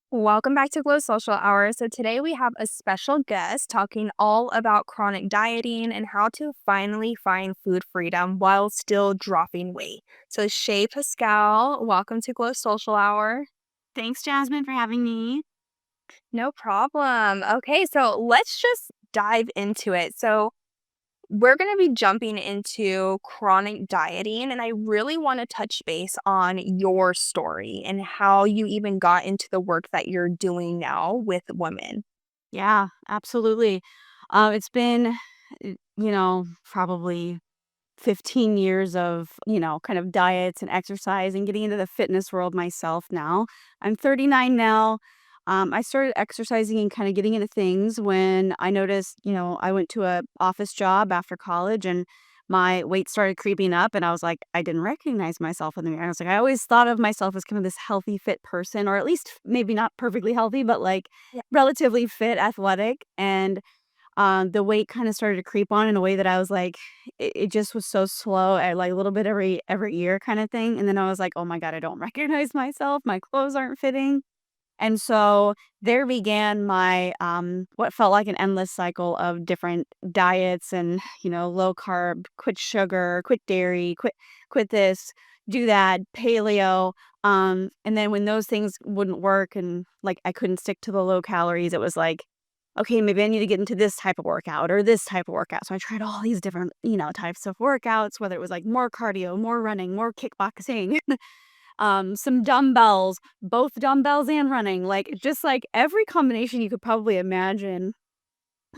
Welcome back to Glow Social Hour. So, today we have a special guest talking all about chronic dieting and how to finally find food freedom while still dropping weight. So, Shay Pascale, welcome to Glow Social Hour. Thanks, Jasmine, for having me. No problem. Okay, so let's just dive into it. So, we're going to be jumping into chronic dieting, and I really want to touch base on your story and how you even got into the work that you're doing now with women. Yeah, absolutely. It's been, probably 15 years of, kind of diets and exercise and getting into the fitness world myself now. I'm 39 now. I started exercising and kind of getting into things when I noticed, I went to a office job after college and my weight started creeping up and I was like, I didn't recognize myself in the mirror. I was like, I always thought of myself as kind of this healthy, fit person, or at least maybe not perfectly healthy, but like relatively fit, athletic. And the weight kinda started to creep on in a way that I was like it just was so slow at, like, a little bit every year kinda thing, and then I was like, "Oh my god, I don't recognize myself, my clothes aren't fitting." And so there began my, what felt like an endless cycle of different diets and, low carb, quit sugar, quit dairy, quit this, do that, paleo, and then when those things wouldn't work and, like, I couldn't stick to the low calories, it was like, "Okay, maybe I need to get into this type of workout or this type of workout." So I tried all these different, types of workouts, whether it was, like, more cardio, more running, more kickboxing. Some dumbbells, both dumbbells and running, like, just, like, every combination you could probably imagine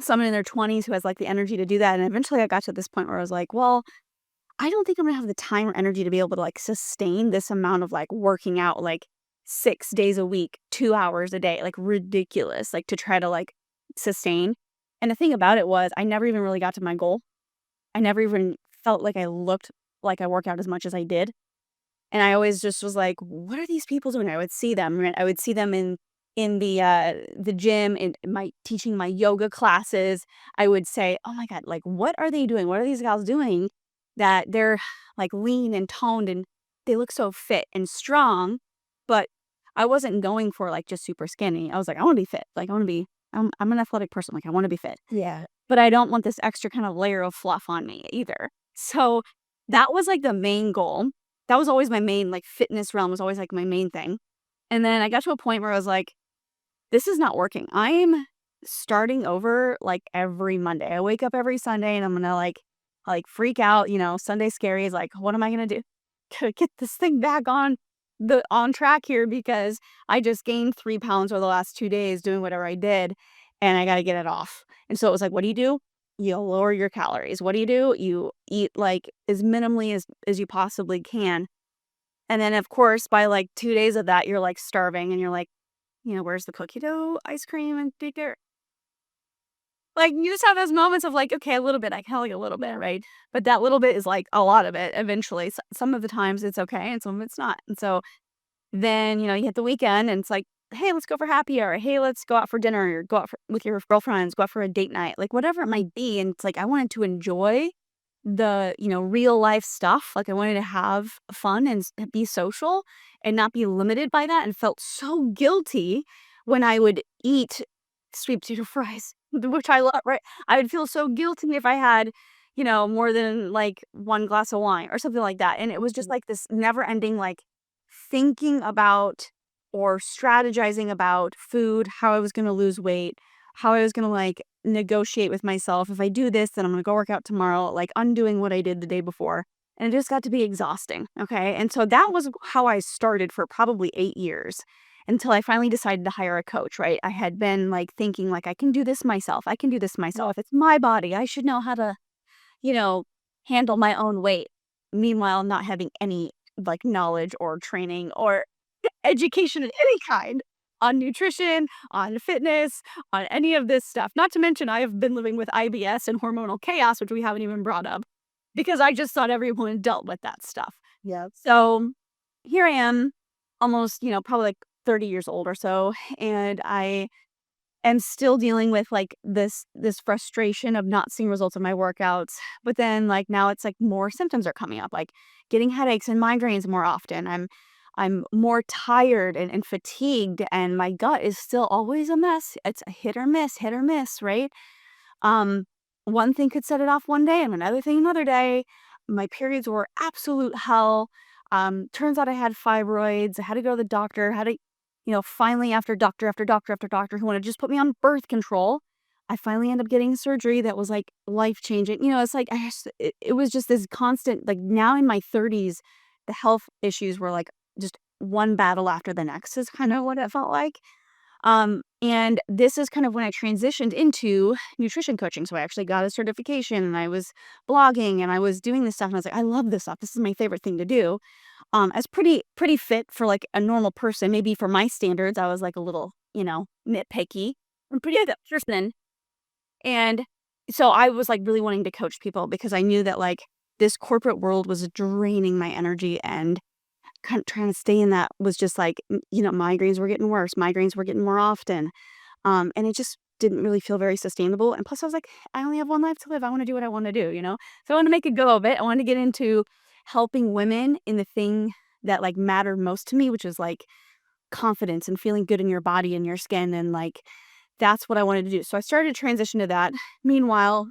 someone in their 20s who has, like, the energy to do that, and eventually I got to this point where I was like, "Well, I don't think I'm gonna have the time or energy to be able to, like, sustain this amount of, like, working out, like, 6 days a week, 2 hours a day, like, ridiculous, like, to try to, like, sustain." And the thing about it was I never even really got to my goal. I never even felt like I looked like I work out as much as I did. And I always just was like, "What are these people doing?" I would see them, right? I would see them in the gym, in my teaching my yoga classes. I would say, "Oh my god, like, what are they doing? What are these gals doing that they're, like, lean and toned and they look so fit and strong?" But I wasn't going for, like, just super skinny. I was like, "I wanna be fit. Like, I wanna be I'm an athletic person, like, I wanna be fit." Yeah. But I don't want this extra kind of layer of fluff on me either. So, that was, like, the main goal. That was always my main, like, fitness realm was always, like, my main thing. And then I got to a point where I was like, "This is not working." I'm starting over, like, every Monday. I wake up every Sunday and I'm gonna, like, freak out, Sunday scary is like, "What am I gonna do to get this thing back on track here because I just gained 3 pounds over the last 2 days doing whatever I did, and I gotta get it off." And so it was like, what do you do? You lower your calories. What do? You eat, like, as minimally as you possibly can. And then, of course, by, like, 2 days of that, you're, like, starving and you're like, "Where's the cookie dough ice cream and bigger?" Like, you just have those moments of, like, "Okay, a little bit, I can have, like, a little bit," right? But that little bit is, like, a lot of it eventually. Some of the times it's okay and some of it's not. And so then, you hit the weekend and it's like, "Hey, let's go for happy hour. Hey, let's go out for dinner or go out with your girlfriends, go out for a date night," like, whatever it might be. And it's like, I wanted to enjoy the, real life stuff. Like, I wanted to have fun and be social and not be limited by that and felt so guilty when I would eat sweet potato fries, which I love, right? I would feel so guilty if I had, more than like one glass of wine or something like that. And it was just like this never ending, like, thinking about or strategizing about food, how I was gonna lose weight, how I was gonna, like, negotiate with myself. If I do this, then I'm gonna go work out tomorrow, like, undoing what I did the day before. And it just got to be exhausting, okay? And so that was how I started for probably 8 years until I finally decided to hire a coach, right? I had been, like, thinking, like, "I can do this myself. I can do this myself. It's my body. I should know how to, you know, handle my own weight." Meanwhile, not having any, like, knowledge or training or education of any kind on nutrition, on fitness, on any of this stuff. Not to mention, I have been living with IBS and hormonal chaos, which we haven't even brought up because I just thought everyone dealt with that stuff. Yep. So here I am, almost, probably like 30 years old or so, and I am still dealing with, like, this frustration of not seeing results of my workouts. But then, like, now it's like more symptoms are coming up, like getting headaches and migraines more often. I'm more tired and fatigued, and my gut is still always a mess. It's a hit or miss, right? Um, one thing could set it off one day and another thing another day. My periods were absolute hell. Turns out I had fibroids. I had to go to the doctor, had to, finally after doctor after doctor after doctor who wanted to just put me on birth control, I finally ended up getting surgery that was like life changing. It's like it was just this constant, like now in my 30s, the health issues were like just one battle after the next is kind of what it felt like. And this is kind of when I transitioned into nutrition coaching. So I actually got a certification and I was blogging and I was doing this stuff. And I was like, I love this stuff. This is my favorite thing to do. I was pretty fit for like a normal person. Maybe for my standards, I was like a little, nitpicky. I'm pretty good person. And so I was like really wanting to coach people because I knew that like this corporate world was draining my energy, and kind of trying to stay in that was just like, migraines were getting worse. Migraines were getting more often. And it just didn't really feel very sustainable. And plus I was like, I only have one life to live. I want to do what I want to do? So I want to make a go of it. I want to get into helping women in the thing that like mattered most to me, which is like confidence and feeling good in your body and your skin. And like, that's what I wanted to do. So I started to transition to that. Meanwhile,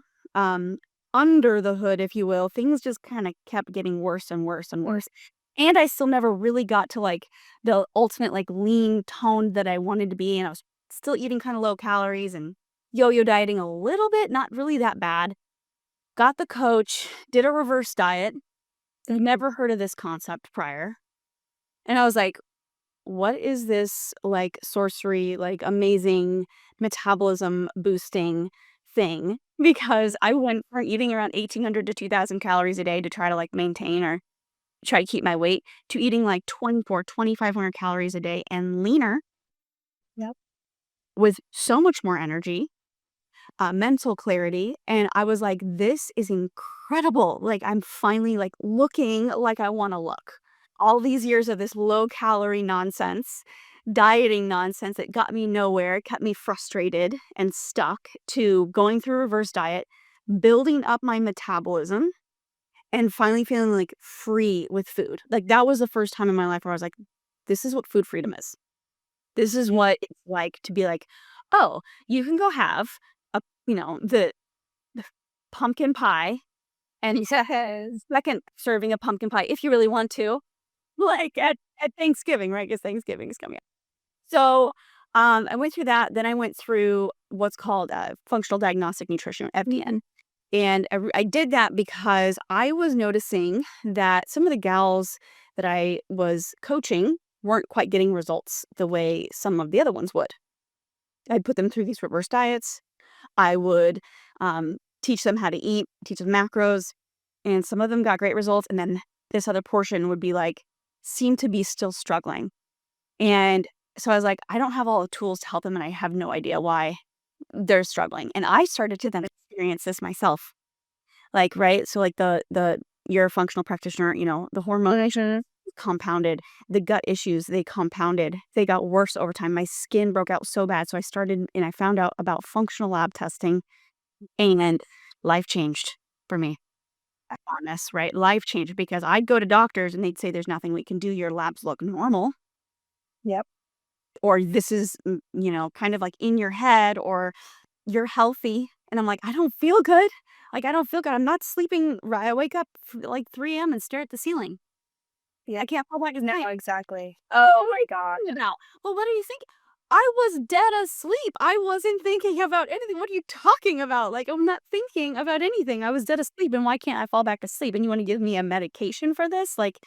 under the hood, if you will, things just kind of kept getting worse and worse and worse. And I still never really got to like the ultimate like lean toned that I wanted to be. And I was still eating kind of low calories and yo-yo dieting a little bit, not really that bad. Got the coach, did a reverse diet. I'd never heard of this concept prior. And I was like, what is this like sorcery, like amazing metabolism boosting thing? Because I went from eating around 1,800 to 2,000 calories a day to try to like maintain or try to keep my weight, to eating like 2,500 calories a day and leaner Yep. with so much more energy, mental clarity. And I was like, this is incredible. Like, I'm finally like looking like I want to look. All these years of this low calorie nonsense, dieting nonsense that got me nowhere, kept me frustrated and stuck, to going through reverse diet, building up my metabolism, and finally feeling like free with food. Like that was the first time in my life where I was like, this is what food freedom is. This is what it's like to be like, oh, you can go have a, the pumpkin pie and Yes. second serving of pumpkin pie if you really want to, like at Thanksgiving, right? Because Thanksgiving is coming up. So I went through that. Then I went through what's called functional diagnostic nutrition, FDN. And I did that because I was noticing that some of the gals that I was coaching weren't quite getting results the way some of the other ones would. I'd put them through these reverse diets. I would teach them how to eat, teach them macros, and some of them got great results. And then this other portion would be like, seem to be still struggling. And so I was like, I don't have all the tools to help them, and I have no idea why they're struggling. And I started to then experience this myself. Like, right? So like you're a functional practitioner, the hormonal compounded, the gut issues, they compounded, they got worse over time. My skin broke out so bad. So I started and I found out about functional lab testing, and life changed for me. I promise, right? Life changed because I'd go to doctors and they'd say there's nothing we can do. Your labs look normal, Yep. or this is, kind of like in your head, or you're healthy. And I'm like, I don't feel good. Like, I don't feel good. I'm not sleeping right. I wake up like 3 a.m. and stare at the ceiling. Yeah. I can't fall back No, asleep. exactly. What Oh am my I gosh. thinking about? Well, what do you think? I was dead asleep. I wasn't thinking about anything. What are you talking about? Like, I'm not thinking about anything. I was dead asleep. And why can't I fall back to sleep? And you want to give me a medication for this? Like,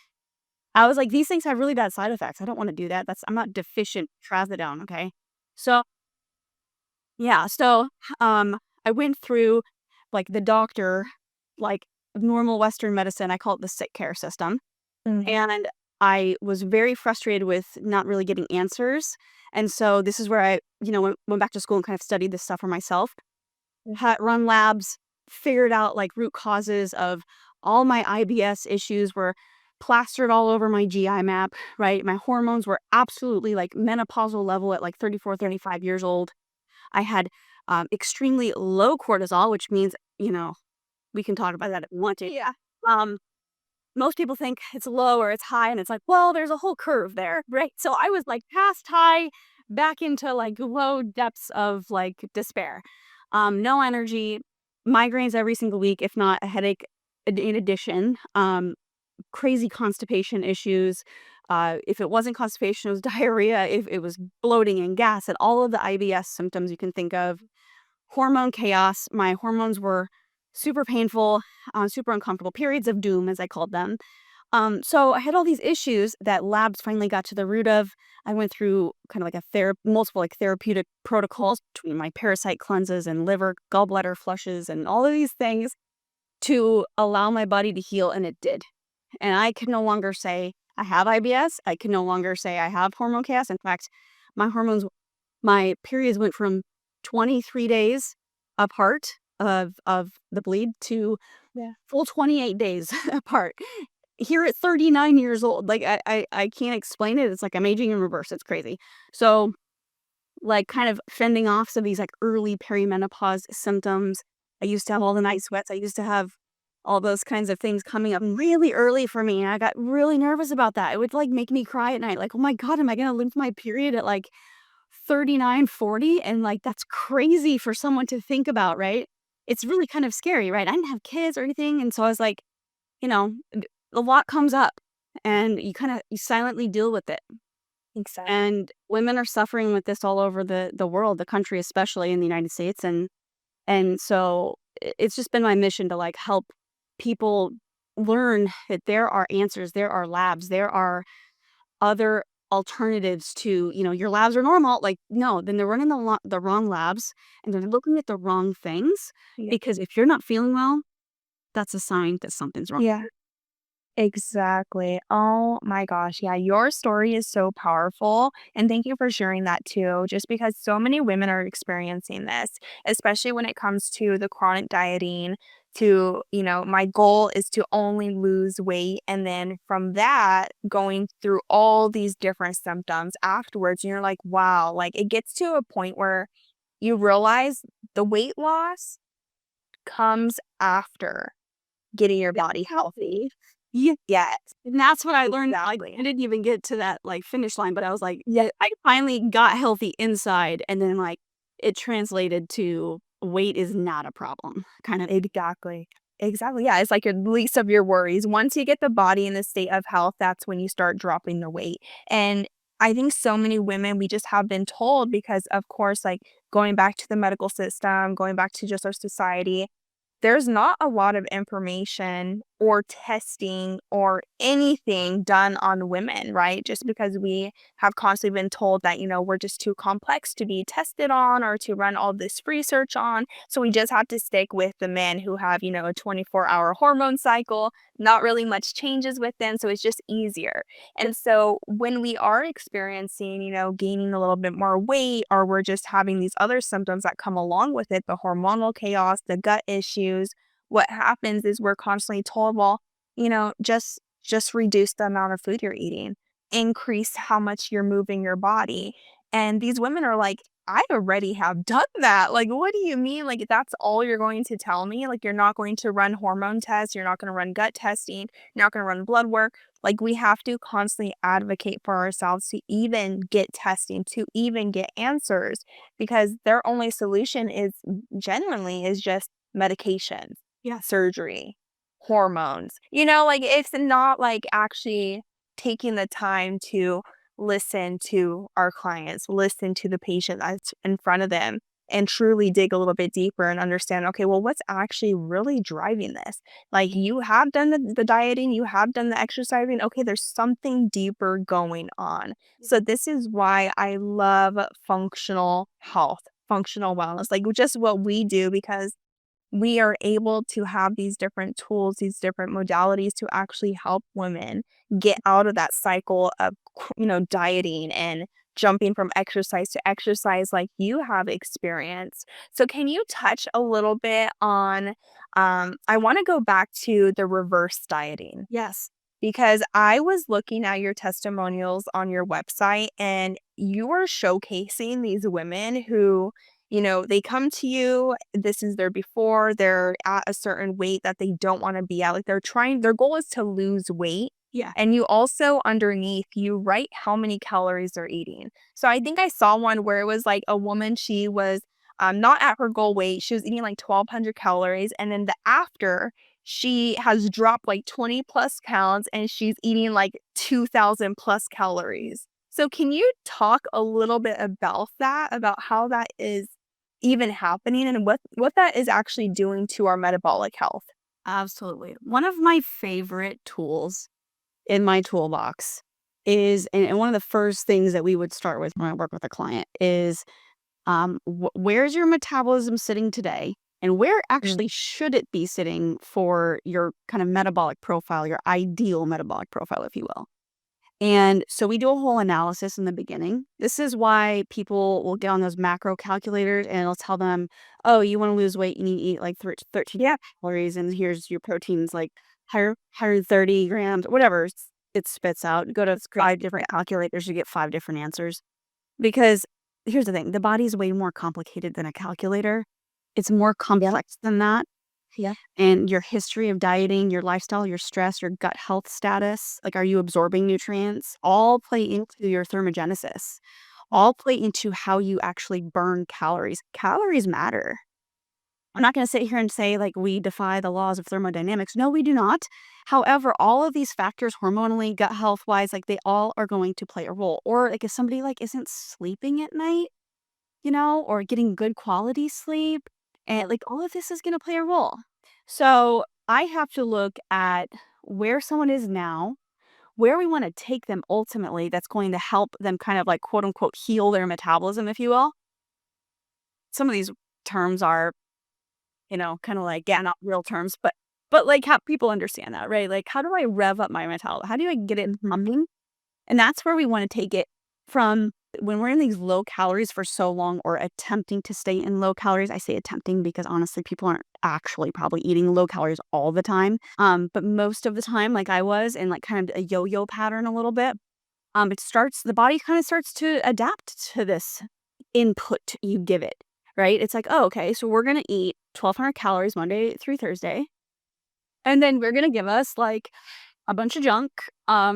I was like, these things have really bad side effects. I don't want to do that. I'm not deficient trazodone. Okay. So, yeah. So, I went through like the doctor, like normal Western medicine. I call it the sick care system. Mhm. And I was very frustrated with not really getting answers. And so this is where I, went back to school and kind of studied this stuff for myself. Had run labs, figured out like root causes of all my IBS issues were plastered all over my GI map, right? My hormones were absolutely like menopausal level at like 34, 35 years old. I had extremely low cortisol, which means, we can talk about that if we want to. Yeah. Um, most people think it's low or it's high, and it's like, well, there's a whole curve there, right? So I was like past high, back into like low depths of like despair. No energy, migraines every single week, if not a headache in addition. Crazy constipation issues. If it wasn't constipation, it was diarrhea. If it was bloating and gas and all of the IBS symptoms you can think of. Hormone chaos. My hormones were super painful, super uncomfortable. Periods of doom, as I called them. So I had all these issues that labs finally got to the root of. I went through kind of like multiple like therapeutic protocols between my parasite cleanses and liver gallbladder flushes and all of these things to allow my body to heal, and it did. And I can no longer say I have IBS. I can no longer say I have hormone chaos. In fact, my hormones, my periods went from 23 days apart of the bleed to full 28 days apart. Here at 39 years old, like I can't explain it. It's like I'm aging in reverse. It's crazy. So like kind of fending off some of these like early perimenopause symptoms. I used to have all the night sweats. I used to have all those kinds of things coming up really early for me. And I got really nervous about that. It would like make me cry at night. Like, oh my God, am I going to lose my period at like 39, 40? And like, that's crazy for someone to think about, right? It's really kind of scary, right? I didn't have kids or anything. And so I was like, you know, a lot comes up and you silently deal with it. Exactly. And women are suffering with this all over the world, the country, especially in the United States. And so it's just been my mission to like help people learn that there are answers, there are labs, there are other alternatives to, your labs are normal. Like, no, then they're running the wrong labs and they're looking at the wrong things. Yeah. Because if you're not feeling well, that's a sign that something's wrong. Yeah. Exactly. Oh my gosh. Yeah, your story is so powerful. And thank you for sharing that too, just because so many women are experiencing this, especially when it comes to the chronic dieting. My goal is to only lose weight. And then from that, going through all these different symptoms afterwards, and you're like, wow, like it gets to a point where you realize the weight loss comes after getting your body healthy. Yeah. Yes, And that's what I learned. Like, exactly. I didn't even get to that like finish line, but I was like, yeah, I finally got healthy inside, and then like it translated to weight is not a problem, kind of. Exactly. Exactly, yeah, it's like your least of your worries. Once you get the body in the state of health, that's when you start dropping the weight, and I think so many women, we just have been told because, of course, like, going back to the medical system, going back to just our society, there's not a lot of information or testing or anything done on women, right? Just because we have constantly been told that, we're just too complex to be tested on or to run all this research on. So we just have to stick with the men who have, a 24-hour hormone cycle, not really much changes with them. So it's just easier. And so when we are experiencing, gaining a little bit more weight, or we're just having these other symptoms that come along with it, the hormonal chaos, the gut issues, what happens is we're constantly told, well, just reduce the amount of food you're eating, increase how much you're moving your body. And these women are like, I already have done that. Like, what do you mean? Like, that's all you're going to tell me? Like, you're not going to run hormone tests, you're not going to run gut testing, you're not going to run blood work. Like, we have to constantly advocate for ourselves to even get testing, to even get answers, because their only solution is genuinely is just medications, Yes. surgery, hormones. Like, it's not like actually taking the time to listen to our clients, listen to the patient that's in front of them, and truly dig a little bit deeper and understand, okay, well, what's actually really driving this? Like, you have done the dieting, you have done the exercising. Okay, there's something deeper going on. So, this is why I love functional health, functional wellness, like just what we do, because we are able to have these different tools, these different modalities to actually help women get out of that cycle of, dieting and jumping from exercise to exercise like you have experienced. So, can you touch a little bit on? I want to go back to the reverse dieting Yes. because I was looking at your testimonials on your website and you were showcasing these women who they come to you, this is their before, they're at a certain weight that they don't want to be at. Like their goal is to lose weight. Yeah. And you also underneath, you write how many calories they're eating. So I think I saw one where it was like a woman, she was not at her goal weight. She was eating like 1,200 calories. And then the after, she has dropped like 20 plus pounds and she's eating like 2,000 plus calories. So can you talk a little bit about that, about how that is even happening and what that is actually doing to our metabolic health? Absolutely. One of my favorite tools in my toolbox is, and one of the first things that we would start with when I work with a client is, where's your metabolism sitting today? And where Mm. actually should it be sitting for your kind of metabolic profile, your ideal metabolic profile, if you will? And so we do a whole analysis in the beginning. This is why people will get on those macro calculators and it'll tell them, oh, you want to lose weight, you need to eat like 13 Yeah. calories, and here's your proteins like higher 130 grams, whatever it spits out. Go to That's great. 5 different calculators, you get 5 different answers. Because here's the thing, the body's way more complicated than a calculator. It's more Yeah. complex than that. Yeah. And your history of dieting, your lifestyle, your stress, your gut health status, like are you absorbing nutrients, all play into your thermogenesis, all play into how you actually burn calories. Calories matter. I'm not going to sit here and say like we defy the laws of thermodynamics. No, we do not. However, all of these factors, hormonally, gut health wise, like they all are going to play a role. Or like if somebody like isn't sleeping at night, or getting good quality sleep. And like all of this is going to play a role. So I have to look at where someone is now, where we want to take them ultimately, that's going to help them kind of like quote unquote heal their metabolism, if you will. Some of these terms are, kind of like, yeah, not real terms, but like how people understand that, right? Like, how do I rev up my metabolism? How do I get it Mhm. pumping? And that's where we want to take it from when we're in these low calories for so long or attempting to stay in low calories. I say attempting because honestly, people aren't actually probably eating low calories all the time. But most of the time, like I was in like kind of a yo-yo pattern a little bit, the body kind of starts to adapt to this input you give it, right? It's like, oh, okay, so we're going to eat 1,200 calories Monday through Thursday. And then we're going to give us like a bunch of junk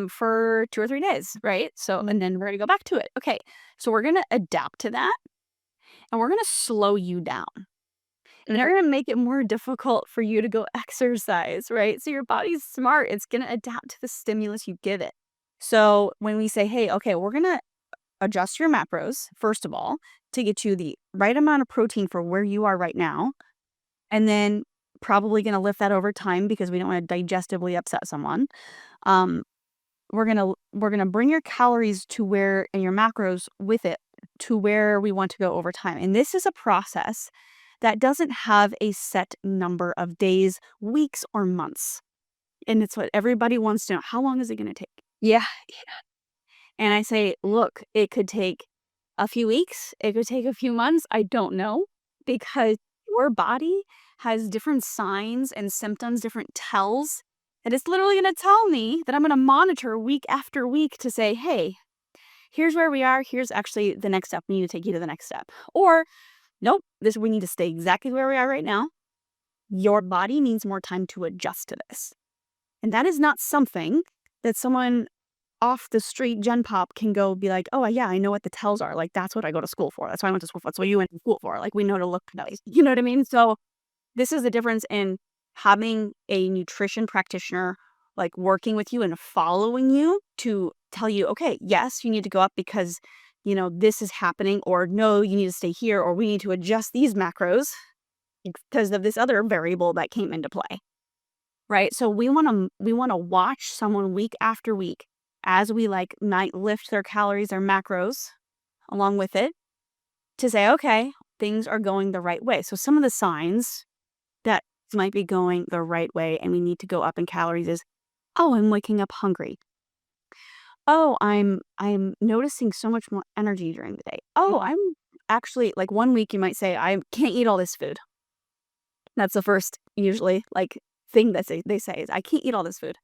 for 2 or 3 days, right? So Mm. and then we're gonna go back to it. Okay. So we're gonna adapt to that and we're gonna slow you down. And Mhm. they're gonna make it more difficult for you to go exercise, right? So your body's smart. It's gonna adapt to the stimulus you give it. So when we say, hey, okay, we're gonna adjust your macros, first of all, to get you the right amount of protein for where you are right now, and then probably gonna lift that over time because we don't want to digestively upset someone. Um, we're gonna bring your calories to where and your macros with it to where we want to go over time. And this is a process that doesn't have a set number of days, weeks, or months. And it's what everybody wants to know. How long is it going to take? Yeah. And I say, look, it could take a few weeks, it could take a few months. I don't know because your body has different signs and symptoms, different tells. And it's literally going to tell me that I'm going to monitor week after week to say, hey, here's where we are. Here's actually the next step. We need to take you to the next step. Or, nope, we need to stay exactly where we are right now. Your body needs more time to adjust to this. And that is not something that someone off the street gen pop can go be like, oh yeah, I know what the tells are. Like that's what I go to school for. That's what I went to school for. That's what you went to school for. Like we know to look for those. You know what I mean? So this is the difference in having a nutrition practitioner like working with you and following you to tell you, okay, yes, you need to go up because this is happening, or no, you need to stay here, or we need to adjust these macros because of this other variable that came into play. Right? So we want to watch someone week after week as we like might lift their calories or macros along with it to say, okay, things are going the right way. So some of the signs that might be going the right way and we need to go up in calories is, oh, I'm waking up hungry. Oh, I'm noticing so much more energy during the day. Oh, Mhm. I'm actually like one week you might say I can't eat all this food. That's the first usually like thing that they say is I can't eat all this food.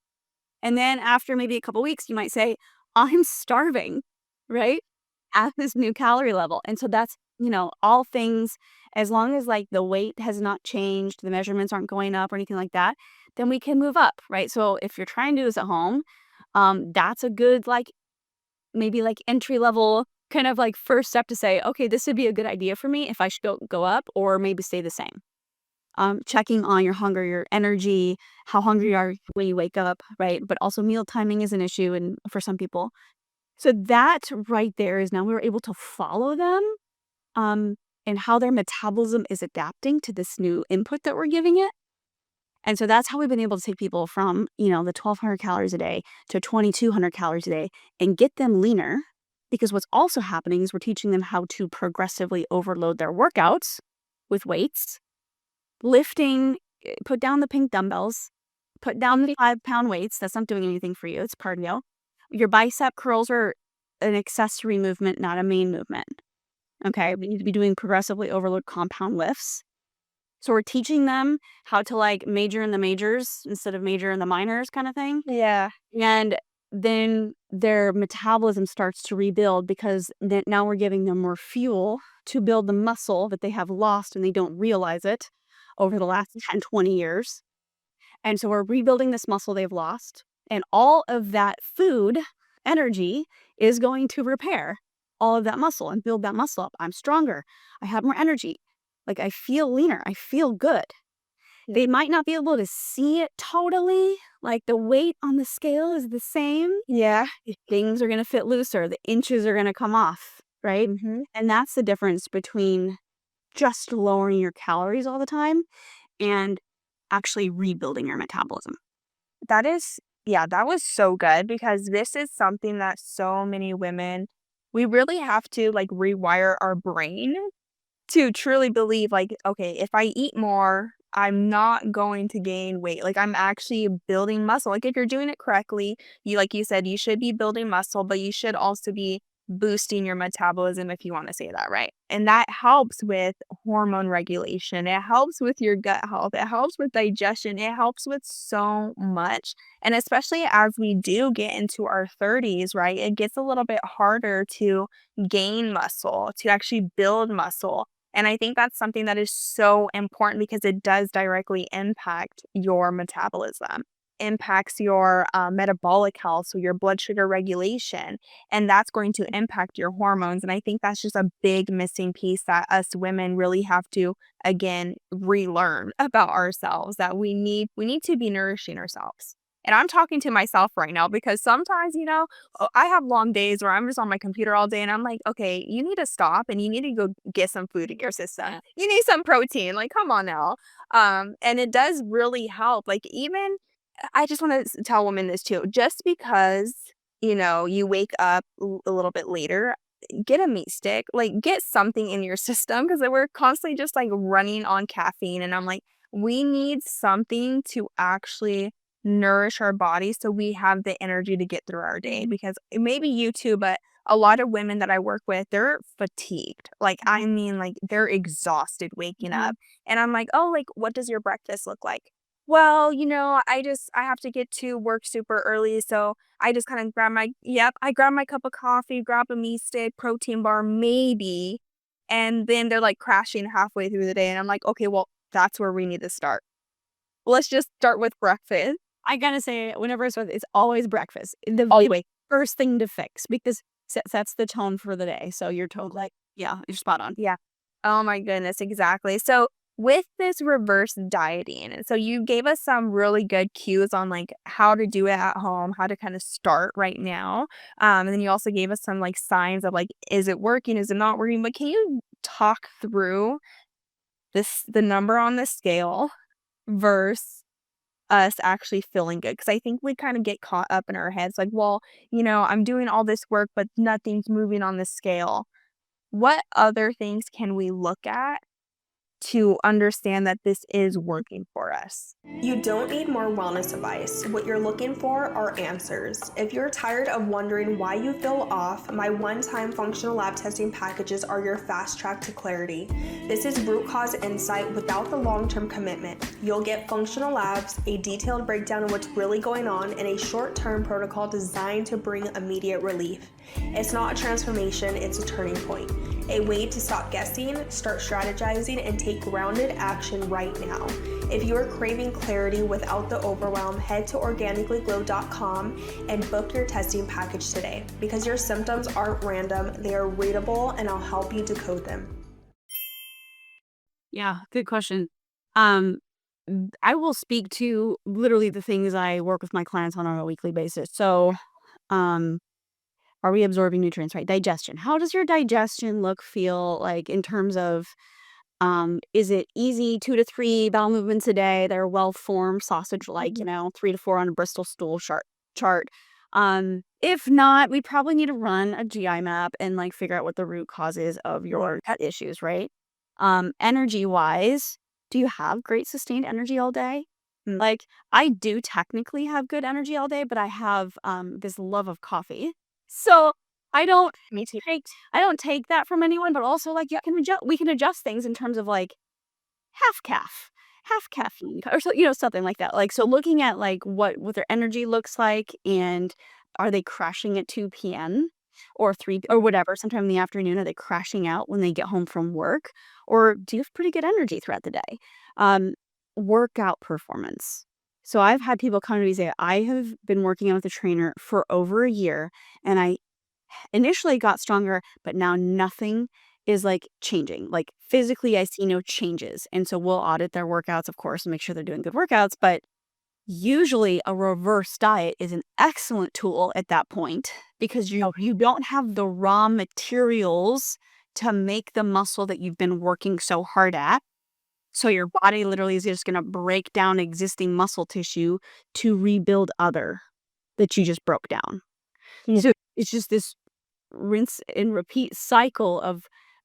And then after maybe a couple weeks, you might say, I'm starving, right? at this new calorie level. And so that's, all things, as long as like the weight has not changed, the measurements aren't going up or anything like that, then we can move up, right? So if you're trying to do this at home, that's a good like maybe like entry level kind of like first step to say, okay, this would be a good idea for me if I should go up or maybe stay the same. Checking on your hunger, your energy, how hungry you are when you wake up, right? But also meal timing is an issue and for some people. So that right there is now we were able to follow them um, and how their metabolism is adapting to this new input that we're giving it. And so that's how we've been able to take people from, the 1,200 calories a day to 2,200 calories a day and get them leaner. Because what's also happening is we're teaching them how to progressively overload their workouts with weights, lifting, put down the pink dumbbells, put down the 5-pound weights. That's not doing anything for you. It's cardio. Your bicep curls are an accessory movement, not a main movement. Okay. We need to be doing progressively overload compound lifts. So we're teaching them how to like major in the majors instead of major in the minors kind of thing. Yeah. And then their metabolism starts to rebuild because then now we're giving them more fuel to build the muscle that they have lost and they don't realize it over the last 10, 20 years. And so we're rebuilding this muscle they've lost. And all of that food energy is going to repair all of that muscle and build that muscle up. I'm stronger. I have more energy. Like I feel leaner. I feel good. They might not be able to see it totally. Like the weight on the scale is the same. Yeah. Things are going to fit looser. The inches are going to come off, right? Mhm. And that's the difference between just lowering your calories all the time and actually rebuilding your metabolism. That is yeah, that was so good because this is something that so many women we really have to, like, rewire our brain to truly believe, like, "Okay, if I eat more, I'm not going to gain weight." Like, I'm actually building muscle. Like, if you're doing it correctly, you like you said, you should be building muscle, but you should also be boosting your metabolism, if you wanna say that right. And that helps with hormone regulation. It helps with your gut health. It helps with digestion. It helps with so much. And especially as we do get into our 30s, right, it gets a little bit harder to gain muscle, to actually build muscle. And I think that's something that is so important because it does directly impact your metabolism, impacts your metabolic health, so your blood sugar regulation, and that's going to impact your hormones. And I think that's just a big missing piece that us women really have to again relearn about ourselves that we need to be nourishing ourselves. And I'm talking to myself right now because sometimes, I have long days where I'm just on my computer all day and I'm like, okay, you need to stop and you need to go get some food in your system. You need some protein. Like, come on now. And it does really help. Like, even I just want to tell women this too. Just because, you wake up a little bit later, get a meat stick, like get something in your system because we're constantly just like running on caffeine. And I'm like, we need something to actually nourish our body so we have the energy to get through our day because maybe you too, but a lot of women that I work with, they're fatigued. Like, I mean, like they're exhausted waking Mhm. up. And I'm like, oh, like, what does your breakfast look like? Well, I have to get to work super early, so I just kinda I grab my cup of coffee, grab a meat stick, protein bar, maybe, and then they're, like, crashing halfway through the day, and I'm like, "Okay, well, that's where we need to start. Let's just start with breakfast." I gotta say, whenever it's always breakfast. The Always. first thing to fix because sets the tone for the day. So you're totally, yeah, you're spot on. Yeah. Oh my goodness, exactly. So with this reverse dieting, and so you gave us some really good cues on like how to do it at home, how to kind of start right now. And then you also gave us some like signs of like, is it working? Is it not working? But can you talk through the number on the scale versus us actually feeling good? Because I think we kind of get caught up in our heads like, well, I'm doing all this work, but nothing's moving on the scale. What other things can we look at to understand that this is working for us. You don't need more wellness advice. What you're looking for are answers. If you're tired of wondering why you feel off, my one-time functional lab testing packages are your fast track to clarity. This is root cause insight without the long-term commitment. You'll get functional labs, a detailed breakdown of what's really going on, and a short-term protocol designed to bring immediate relief. It's not a transformation, it's a turning point. A way to stop guessing, start strategizing, and take grounded action right now. If you are craving clarity without the overwhelm, head to organicallyglow.com and book your testing package today. Because your symptoms aren't random, they are readable, and I'll help you decode them. Yeah, good question. Um, I will speak to literally the things I work with my clients on a weekly basis. So, um, are we absorbing nutrients, right? Digestion. How does your digestion look, feel like in terms of, is it easy 2 to 3 bowel movements a day? They're well formed, sausage like, 3 to 4 on a Bristol stool chart. If not, we probably need to run a GI map and like figure out what the root cause is of your gut issues, right? Energy wise, do you have great sustained energy all day? Like, I do technically have good energy all day, but I have this love of coffee. So I don't Me too. take that from anyone, but also like we can adjust things in terms of like half caffeine or so, something like that. Like, so looking at like what their energy looks like, and are they crashing at 2 p.m. or 3 or whatever, sometime in the afternoon? Are they crashing out when they get home from work? Or do you have pretty good energy throughout the day? Um, Workout performance. So I've had people come to me and say, I have been working out with a trainer for over a year, and I initially got stronger, but now nothing is like changing. Like physically, I see no changes. And so we'll audit their workouts, of course, and make sure they're doing good workouts. But usually a reverse diet is an excellent tool at that point, because you don't have the raw materials to make the muscle that you've been working so hard at. So your body literally is just going to break down existing muscle tissue to rebuild other that you just broke down. Yeah. So it's just this rinse and repeat cycle of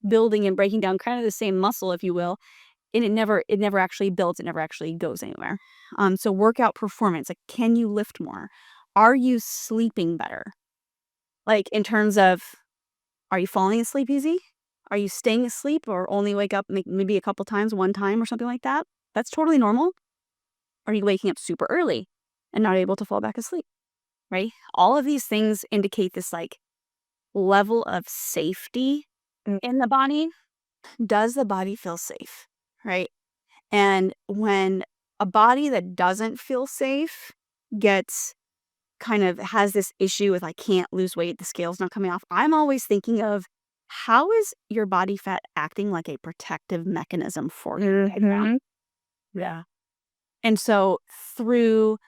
building and breaking down kind of the same muscle, if you will. And it never actually builds, it never actually goes anywhere. So workout performance, like, can you lift more? Are you sleeping better? Like, in terms of, are you falling asleep easy? Are you staying asleep or only wake up maybe a couple times, one time or something like that? That's totally normal. Are you waking up super early and not able to fall back asleep? Right? All of these things indicate this like level of safety Mm. in the body. Does the body feel safe? Right? And when a body that doesn't feel safe gets kind of has this issue with, I can't lose weight, the scale's not coming off, I'm always thinking of, how is your body fat acting like a protective mechanism for you right now? Mhm. Yeah. And so through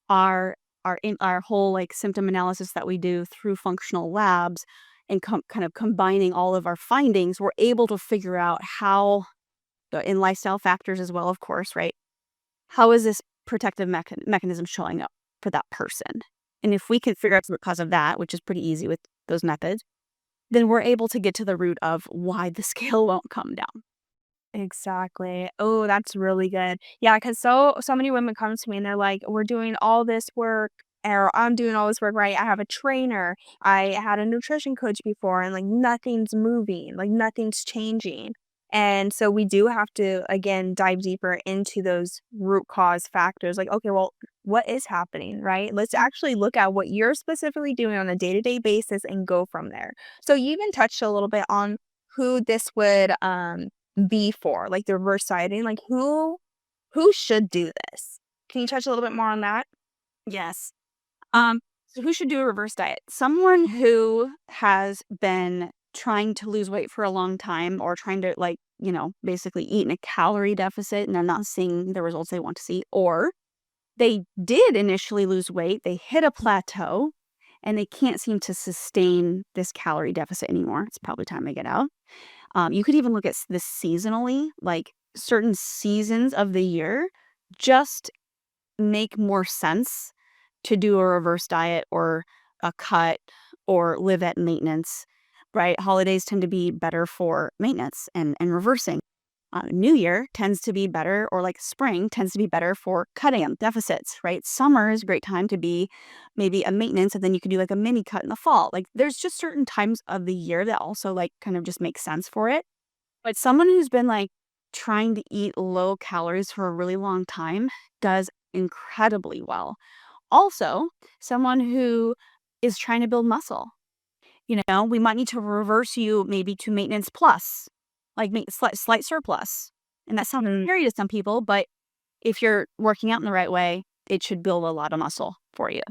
our whole like symptom analysis that we do through functional labs, and kind of combining all of our findings, we're able to figure out how, in lifestyle factors as well, of course, right? How is this protective mechanism showing up for that person? And if we can figure out the root cause of that, which is pretty easy with those methods, then we're able to get to the root of why the scale won't come down. Exactly. Oh, that's really good. Yeah, because so many women come to me and they're like, "We're doing all this work, or I'm doing all this work, right? I have a trainer, I had a nutrition coach before, and like nothing's moving, like nothing's changing." And so we do have to again dive deeper into those root cause factors. Like, okay, well, what is happening, right? Let's actually look at what you're specifically doing on a day-to-day basis and go from there. So you even touched a little bit on who this would be for, like the reverse dieting, like who should do this? Can you touch a little bit more on that? Yes. So who should do a reverse diet? Someone who has been trying to lose weight for a long time, or trying to like, basically eat in a calorie deficit and they're not seeing the results they want to see, or they did initially lose weight, they hit a plateau, and they can't seem to sustain this calorie deficit anymore. It's probably time to get out. You could even look at this seasonally, like certain seasons of the year just make more sense to do a reverse diet or a cut or live at maintenance, right? Holidays tend to be better for maintenance and reversing. New Year tends to be better, or like spring tends to be better for cutting deficits, right? Summer is a great time to be maybe a maintenance, and then you can do like a mini cut in the fall. Like there's just certain times of the year that also like kind of just make sense for it. But someone who's been like trying to eat low calories for a really long time does incredibly well. Also, someone who is trying to build muscle, we might need to reverse you maybe to maintenance plus, like slight surplus. And that sounds scary to some people, but if you're working out in the right way, it should build a lot of muscle for you.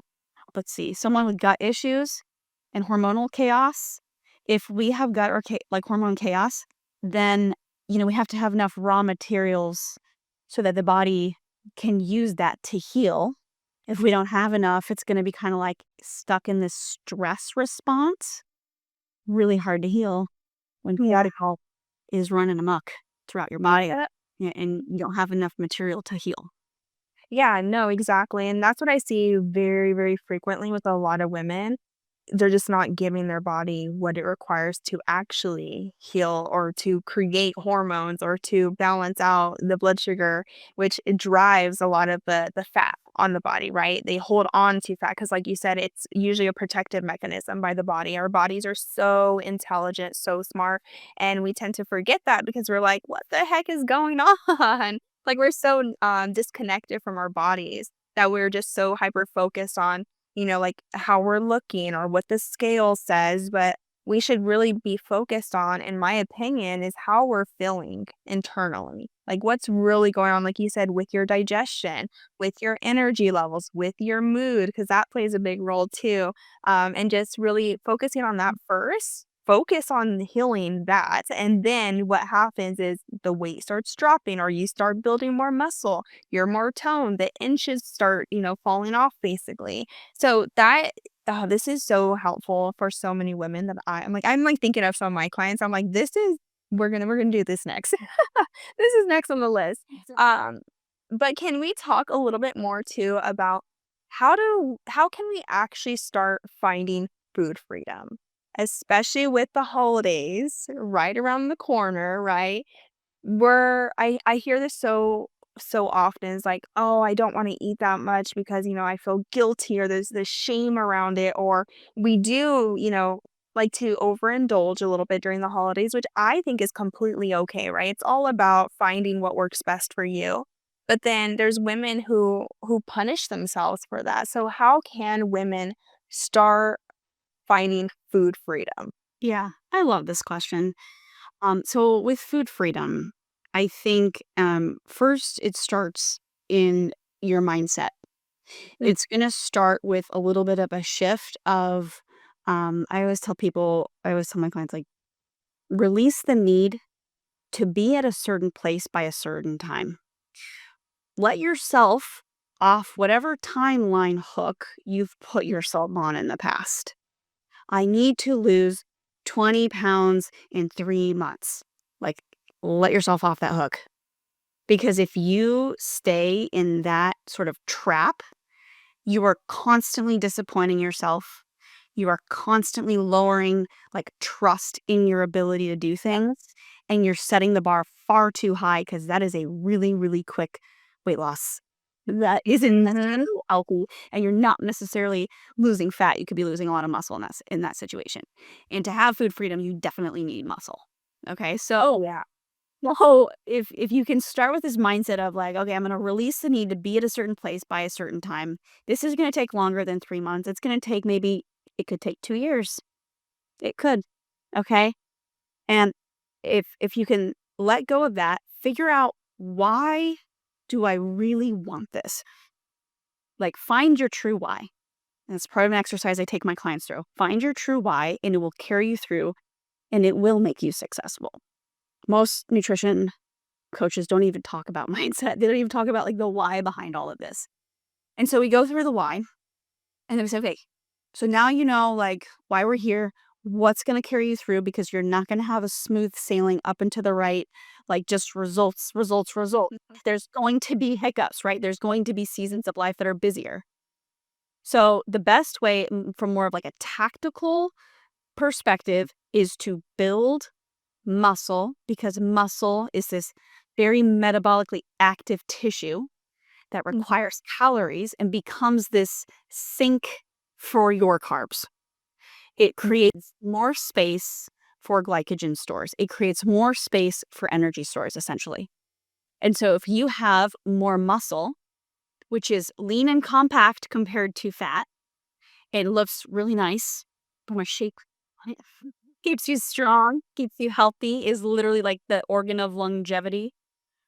Let's see, someone with gut issues and hormonal chaos. If we have gut or like hormone chaos, then we have to have enough raw materials so that the body can use that to heal. If we don't have enough, it's going to be kind of like stuck in this stress response. Really hard to heal when cortisol is running amok throughout your body, and you don't have enough material to heal. Yeah, no, exactly. And that's what I see very, very frequently with a lot of women. They're just not giving their body what it requires to actually heal or to create hormones or to balance out the blood sugar, which it drives a lot of the fat on the body, right? They hold on to fat because, like you said, it's usually a protective mechanism by the body. Our bodies are so intelligent, so smart, and we tend to forget that because we're like, what the heck is going on? Like we're so disconnected from our bodies that we're just so hyper focused on like how we're looking or what the scale says, but we should really be focused on, in my opinion, is how we're feeling internally. Like what's really going on, like you said, with your digestion, with your energy levels, with your mood, because that plays a big role too. And just really focusing on that first. Focus on healing that. And then what happens is the weight starts dropping or you start building more muscle. You're more toned. The inches start, falling off basically. So that this is so helpful for so many women that I'm like thinking of some of my clients. I'm like, we're gonna do this next. This is next on the list. But can we talk a little bit more too about how can we actually start finding food freedom? Especially with the holidays right around the corner, right? I hear this so often. It's like, "Oh, I don't wanna eat that much because, I feel guilty," or there's this shame around it, or we do, like to overindulge a little bit during the holidays, which I think is completely okay, right? It's all about finding what works best for you. But then there's women who punish themselves for that. So how can women start finding food freedom? Yeah, I love this question. So with food freedom, I think first it starts in your mindset. Mm, It's going to start with a little bit of a shift of, I always tell my clients, like, release the need to be at a certain place by a certain time. Let yourself off whatever timeline hook you've put yourself on in the past. I need to lose 20 pounds in 3 months. Like, let yourself off that hook. Because if you stay in that sort of trap, you are constantly disappointing yourself. You are constantly lowering like trust in your ability to do things. And you're setting the bar far too high because that is a really, really quick weight loss. That isn't healthy. And you're not necessarily losing fat. You could be losing a lot of muscle in that situation. And to have food freedom, you definitely need muscle. Okay. So yeah. if you can start with this mindset of like, okay, I'm going to release the need to be at a certain place by a certain time. This is going to take longer than 3 months. It's going to take it could take 2 years. It could. Okay. And if you can let go of that, figure out, why do I really want this? Like, find your true why. And it's part of an exercise I take my clients through. Find your true why, and it will carry you through, and it will make you successful. Most nutrition coaches don't even talk about mindset. They don't even talk about like the why behind all of this. And so we go through the why, and then we say, okay, so now you know like why we're here, what's going to carry you through, because you're not going to have a smooth sailing up and to the right, like just results, results, results. There's going to be hiccups, right? There's going to be seasons of life that are busier. So the best way, from more of like a tactical perspective, is to build muscle, because muscle is this very metabolically active tissue that requires calories and becomes this sink for your carbs. It creates more space for glycogen stores. It creates more space for energy stores, essentially. And so if you have more muscle, which is lean and compact compared to fat, it looks really nice from a shape. It keeps you strong, keeps you healthy, is literally like the organ of longevity,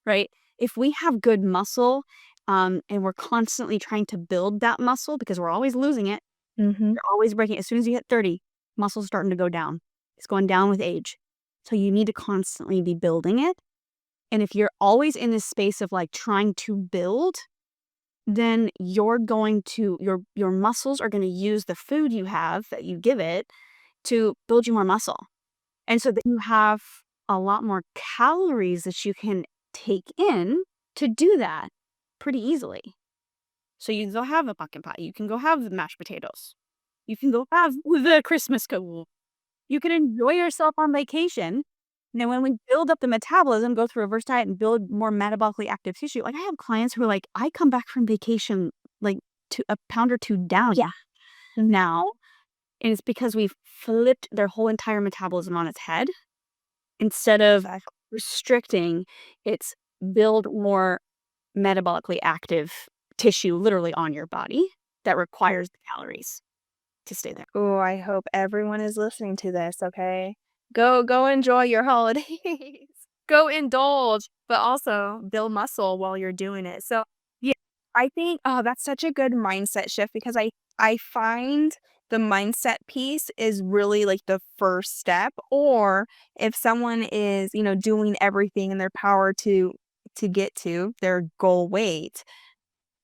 right? If we have good muscle, and we're constantly trying to build that muscle because we're always losing it, Mm-hmm. you're always breaking it. As soon as you hit 30, muscle's starting to go down. It's going down with age. So you need to constantly be building it. And if you're always in this space of like trying to build, then you're going to your muscles are going to use the food you have that you give it to build you more muscle. And so then you have a lot more calories that you can take in to do that pretty easily. So you can go have a pumpkin pie. You can go have the mashed potatoes. You can go have the Christmas cool. You can enjoy yourself on vacation. Now, when we build up the metabolism, go through a reverse diet and build more metabolically active tissue, like I have clients who are like, I come back from vacation like to a pound or two down now. And it's because we've flipped their whole entire metabolism on its head. Instead of restricting, it's build more metabolically active tissue literally on your body that requires the calories to stay there. Oh, I hope everyone is listening to this, okay? Go enjoy your holidays. Go indulge, but also build muscle while you're doing it. So, yeah, I think that's such a good mindset shift because I find the mindset piece is really like the first step. Or if someone is, doing everything in their power to get to their goal weight,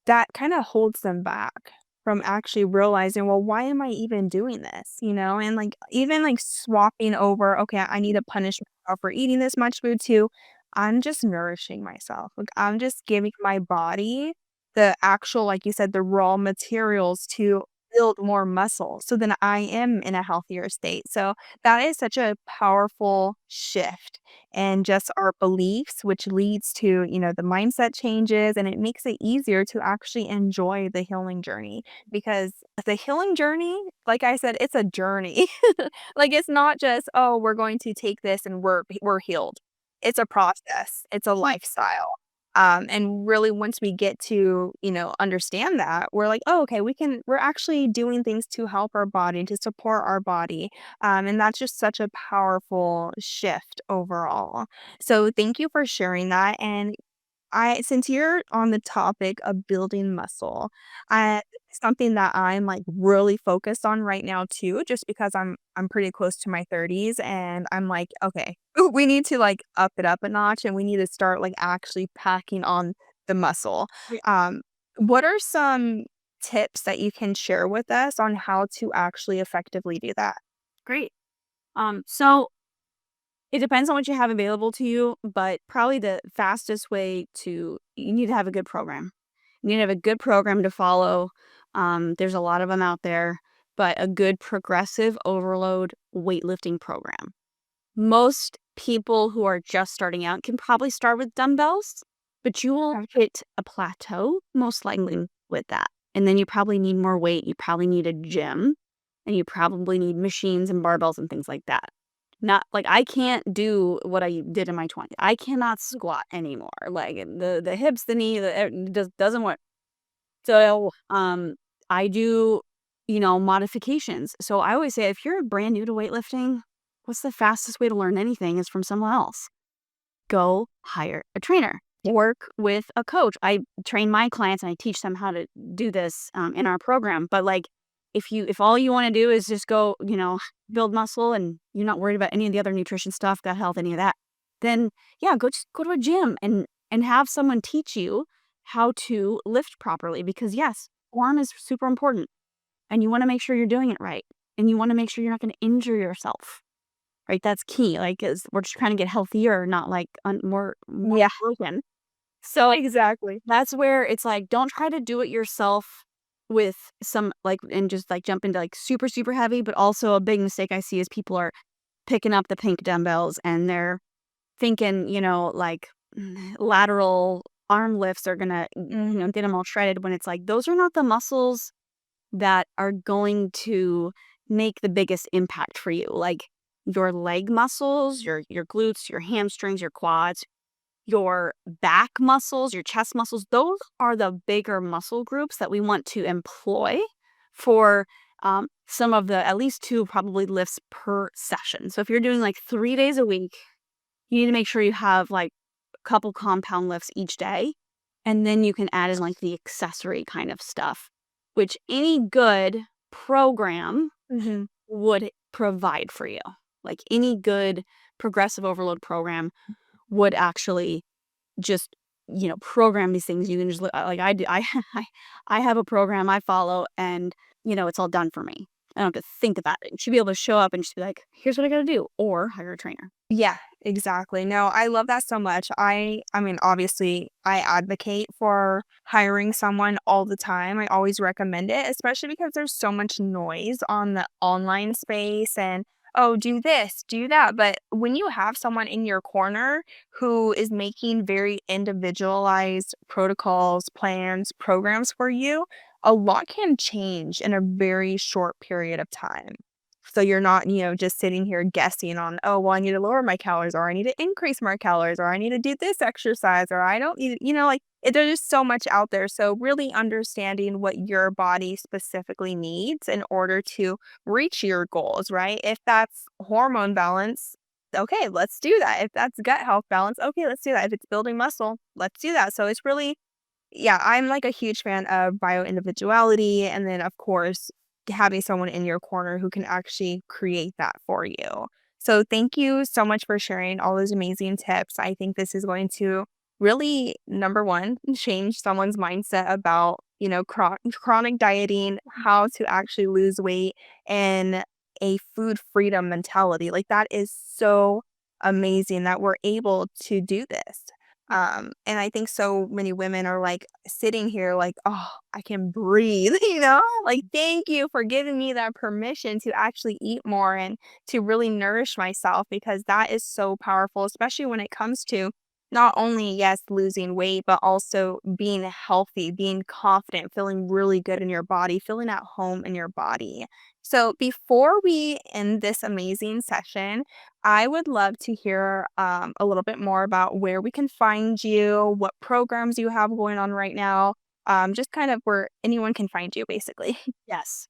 that kinda holds them back from actually realizing, "Well, why am I even doing this?" And, like, even, like, swapping over, "Okay, I need to punish myself for eating this much food," to, "I'm just nourishing myself." Like, I'm just giving my body the actual, like you said, the raw materials to build more muscle, so then I am in a healthier state. So, that is such a powerful shift and just our beliefs, which leads to, the mindset changes, and it makes it easier to actually enjoy the healing journey because the healing journey, like I said, it's a journey. Like it's not just, oh, we're going to take this and we're healed. It's a process. It's a lifestyle. And really once we get to, understand that, we're like, oh, okay, we're actually doing things to help our body, to support our body. And that's just such a powerful shift overall. So thank you for sharing that. And since you're on the topic of building muscle, something that I'm like really focused on right now too, just because I'm pretty close to my 30s and I'm like, okay, we need to like up it up a notch and we need to start like actually packing on the muscle. Yeah. What are some tips that you can share with us on how to actually effectively do that? Great. So it depends on what you have available to you, but probably the fastest way you need to have a good program. You need to have a good program to follow. There's a lot of them out there, but a good progressive overload weightlifting program. Most people who are just starting out can probably start with dumbbells, but you will hit a plateau most likely with that. And then you probably need more weight. You probably need a gym, and you probably need machines and barbells and things like that. Not like I can't do what I did in my 20s. I cannot squat anymore. Like the hips, the knee, it just doesn't work. So I do, modifications. So I always say if you're brand new to weightlifting, what's the fastest way to learn anything is from someone else. Go hire a trainer. Work with a coach. I train my clients and I teach them how to do this in our program. But like if all you want to do is just go, build muscle and you're not worried about any of the other nutrition stuff, gut health, any of that, then yeah, just go to a gym and have someone teach you how to lift properly because yes, form is super important and you want to make sure you're doing it right and you want to make sure you're not going to injure yourself. Right? That's key. Like, 'cause we're just trying to get healthier, not like more Yeah, broken. So exactly. that's where it's like, don't try to do it yourself with some like and just like jump into like super, super heavy. But also a big mistake I see is people are picking up the pink dumbbells and they're thinking, like lateral arm lifts are gonna, get them all shredded, when it's like those are not the muscles that are going to make the biggest impact for you. Like your leg muscles, your glutes, your hamstrings, your quads, your back muscles, your chest muscles, those are the bigger muscle groups that we want to employ for some of the at least 2 probably lifts per session. So if you're doing like 3 days a week, you need to make sure you have like a couple compound lifts each day. And then you can add in like the accessory kind of stuff, which any good program would provide for you. Like any good progressive overload program would actually just, program these things. You can just like I do. I have a program I follow, and it's all done for me. I don't have to think about it. You should be able to show up and just be like, here's what I got to do, or hire a trainer. Yeah, exactly. No, I love that so much. I mean, obviously, I advocate for hiring someone all the time. I always recommend it, especially because there's so much noise on the online space and oh, do this, do that. But when you have someone in your corner who is making very individualized protocols, plans, programs for you, a lot can change in a very short period of time. So you're not, just sitting here guessing on, oh, well, I need to lower my calories or I need to increase my calories or I need to do this exercise or I don't need, like there's just so much out there. So really understanding what your body specifically needs in order to reach your goals, right? If that's hormone balance, okay, let's do that. If that's gut health balance, okay, let's do that. If it's building muscle, let's do that. So it's really yeah, I'm like a huge fan of bio individuality and then of course having someone in your corner who can actually create that for you. So thank you so much for sharing all those amazing tips. I think this is going to really number 1 change someone's mindset about, chronic dieting, how to actually lose weight and a food freedom mentality. Like that is so amazing that we're able to do this. And I think so many women are like sitting here like, oh, I can breathe, like, thank you for giving me that permission to actually eat more and to really nourish myself because that is so powerful, especially when it comes to not only, yes, losing weight, but also being healthy, being confident, feeling really good in your body, feeling at home in your body. So before we end this amazing session, I would love to hear a little bit more about where we can find you, what programs you have going on right now, just kind of where anyone can find you, basically. Yes.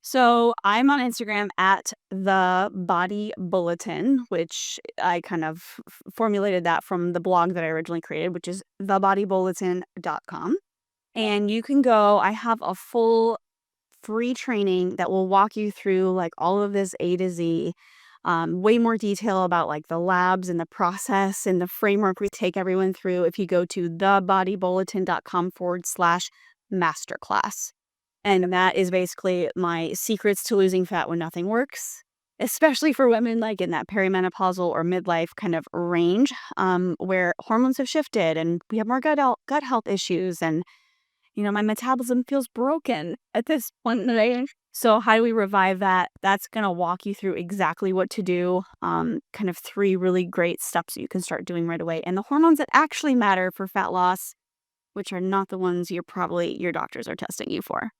So I'm on Instagram at the Body Bulletin, which I kind of formulated that from the blog that I originally created, which is thebodybulletin.com. And you can go, I have a full free training that will walk you through like all of this A to Z, way more detail about like the labs and the process and the framework we take everyone through if you go to thebodybulletin.com/masterclass. And that is basically my secrets to losing fat when nothing works, especially for women like in that perimenopausal or midlife kind of range, where hormones have shifted and we have more gut health issues and my metabolism feels broken at this point in the day. So how do we revive that? That's going to walk you through exactly what to do. Kind of 3 really great steps that you can start doing right away. And the hormones that actually matter for fat loss, which are not the ones your doctors are testing you for.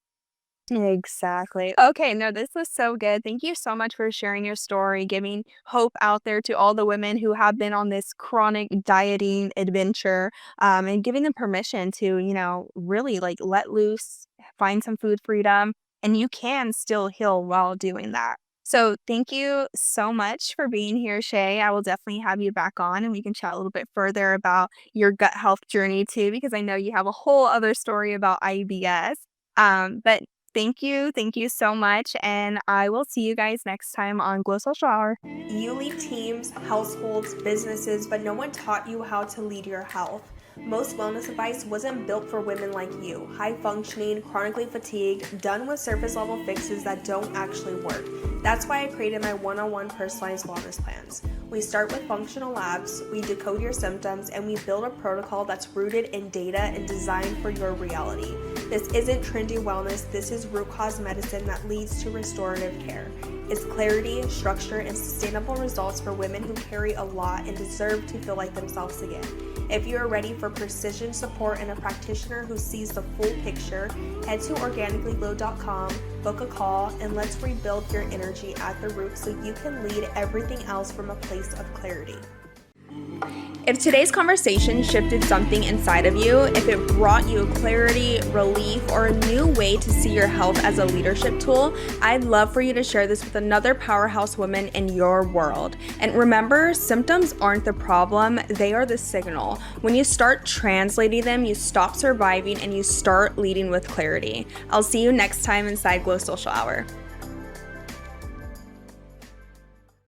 Exactly. Okay, no, this was so good. Thank you so much for sharing your story, giving hope out there to all the women who have been on this chronic dieting adventure, and giving them permission to, really like let loose, find some food freedom, and you can still heal while doing that. So thank you so much for being here, Shay. I will definitely have you back on and we can chat a little bit further about your gut health journey too, because I know you have a whole other story about IBS. But thank you so much, and I will see you guys next time on Glow Social Hour. You lead teams, households, businesses, but no one taught you how to lead your health. Most wellness advice wasn't built for women like you, high functioning, chronically fatigued, done with surface level fixes that don't actually work. That's why I created my one-on-one personalized wellness plans. We start with functional labs, we decode your symptoms, and we build a protocol that's rooted in data and designed for your reality. This isn't trendy wellness, this is root cause medicine that leads to restorative care. It's clarity, structure, and sustainable results for women who carry a lot and deserve to feel like themselves again. If you are ready for precision support and a practitioner who sees the full picture, head to organicallyglow.com, book a call, and let's rebuild your energy at the root so you can lead everything else from a place of clarity. If today's conversation shifted something inside of you, if it brought you clarity, relief, or a new way to see your health as a leadership tool, I'd love for you to share this with another powerhouse woman in your world. And remember, symptoms aren't the problem, they are the signal. When you start translating them, you stop surviving and you start leading with clarity. I'll see you next time inside Glow Social Hour.